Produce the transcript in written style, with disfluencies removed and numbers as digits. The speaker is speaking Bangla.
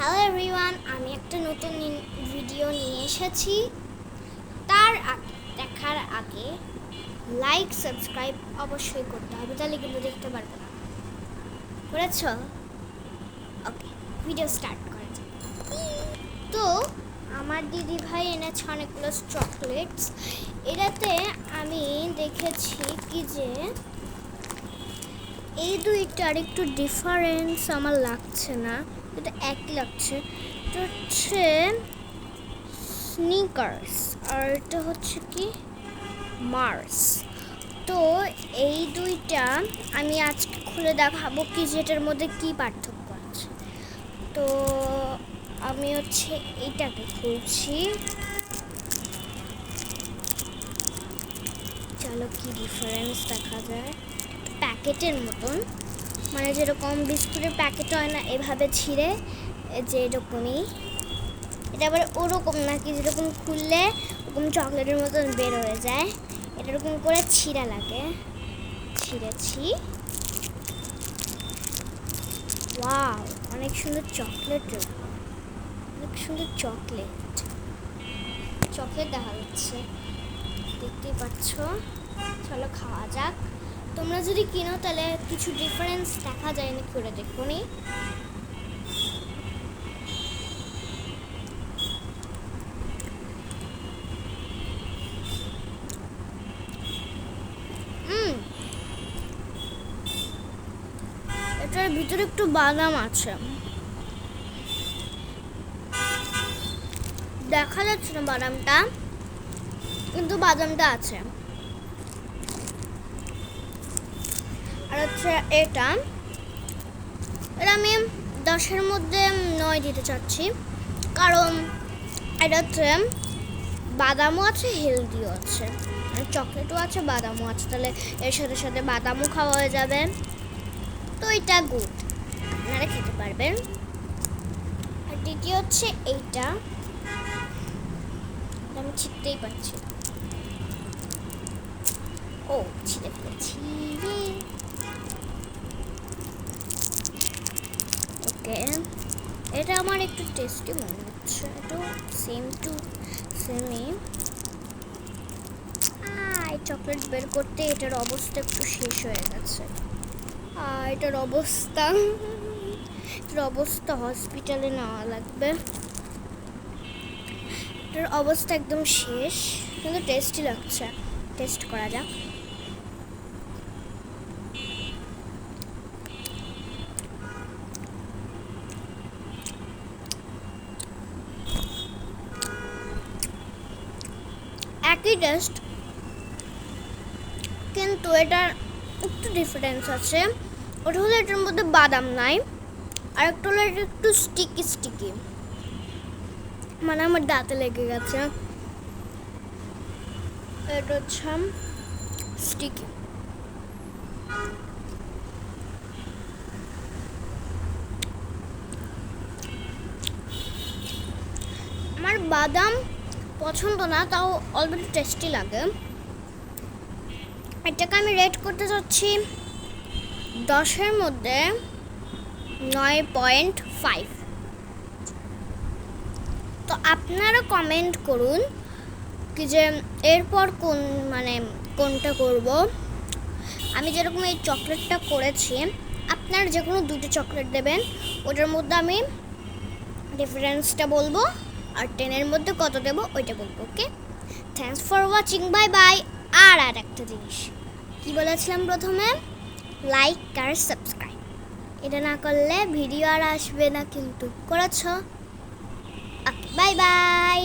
হ্যালো এভরিওয়ান, আমি একটা নতুন ভিডিও নিয়ে এসেছি। তার দেখার আগে লাইক সাবস্ক্রাইব অবশ্যই করতে হবে, তাহলে কিন্তু দেখতে পারবো না। করেছ? ওকে, ভিডিও স্টার্ট করা যাক। তো আমার দিদি ভাই এনেছে অনেকগুলো চকলেটস। এটাতে আমি দেখেছি কি যে এই দুইটার একটু ডিফারেন্স আমার লাগছে না, এটা একই লাগছে। এটা হচ্ছে স্নিকার্স আর এটা হচ্ছে কি মার্স। তো এই দুইটা আমি আজকে খুলে দেখাবো কি যেটার মধ্যে কি পার্থক্য আছে। তো আমি হচ্ছে এইটাকে খুলছি। চলো কি ডিফারেন্স দেখা যায়। প্যাকেটের মতন, মানে যেরকম বিস্কুটের প্যাকেট হয় না এভাবে ছিঁড়ে, যে এরকমই। এটা আবার ওরকম না কি যেরকম খুললে ওরকম চকলেটের মতন বের হয়ে যায়, এটা এরকম করে ছিঁড়া লাগে। ছিঁড়েছি। ওয়াও, অনেক সুন্দর চকলেট, অনেক সুন্দর চকলেট দেখা যাচ্ছে, দেখতেই পাচ্ছ। চলো খাওয়া যাক। তোমরা যদি কিনো তাহলে কিছু ডিফারেন্স দেখা যায় না করে দেখো নি। এটার ভিতরে একটু বাদাম আছে, দেখা যাচ্ছে না বাদামটা, কিন্তু বাদামটা আছে। আর হচ্ছে এটা আমি 10-এর মধ্যে 9 দিতে চাচ্ছি, কারণ এটা হচ্ছে বাদামও আছে, হেলদিও আছে, আর চকলেটও আছে, বাদামও আছে, তাহলে এর সাথে সাথে বাদামও খাওয়া হয়ে যাবে। তো এটা গুড, আপনারা খেতে পারবেন। আর দ্বিতীয় হচ্ছে এইটা, আমি ছিটতেই পারছি। ও, ছিঁড়ে ফেলেছি। ওকে, এটা আমার একটু টেস্টি মনে হচ্ছে, একটু সেম টু সেমই। এই চকলেট বের করতে এটার অবস্থা একটু শেষ হয়ে গেছে। এটার অবস্থা হসপিটালে নেওয়া লাগবে। এটার অবস্থা একদম শেষ, কিন্তু টেস্টি লাগছে। টেস্ট করা যাক। একই টেস্ট, কিন্তু এটার একটু ডিফারেন্স আছে। ওটা হলো এটার মধ্যে বাদাম নাই, আর একটা হলো এটা একটু স্টিকি, মানে আমার দাঁতে লেগে গেছে। এটা হচ্ছে স্টিকি। আমার বাদাম পছন্দ না, তাও অলরেডি টেস্টি লাগে। এটাকে আমি রেট করতে চাচ্ছি 10-এর মধ্যে 9.5। তো আপনারা কমেন্ট করুন কি যে এরপর কোনটা করব। আমি যেরকম এই চকলেটটা করেছি, আপনারা যে কোনো 2টো চকলেট দেবেন, ওটার মধ্যে আমি ডিফারেন্সটা বলবো, আর 10-এর মধ্যে কত দেবো ওইটা বলবো। Okay, thanks for watching, bye bye. আর একটা জিনিস কি বলেছিলাম প্রথমে, লাইক আর সাবস্ক্রাইব, এটা না করলে ভিডিও আর আসবে না, কিন্তু করেছো। ওকে, বাই বাই।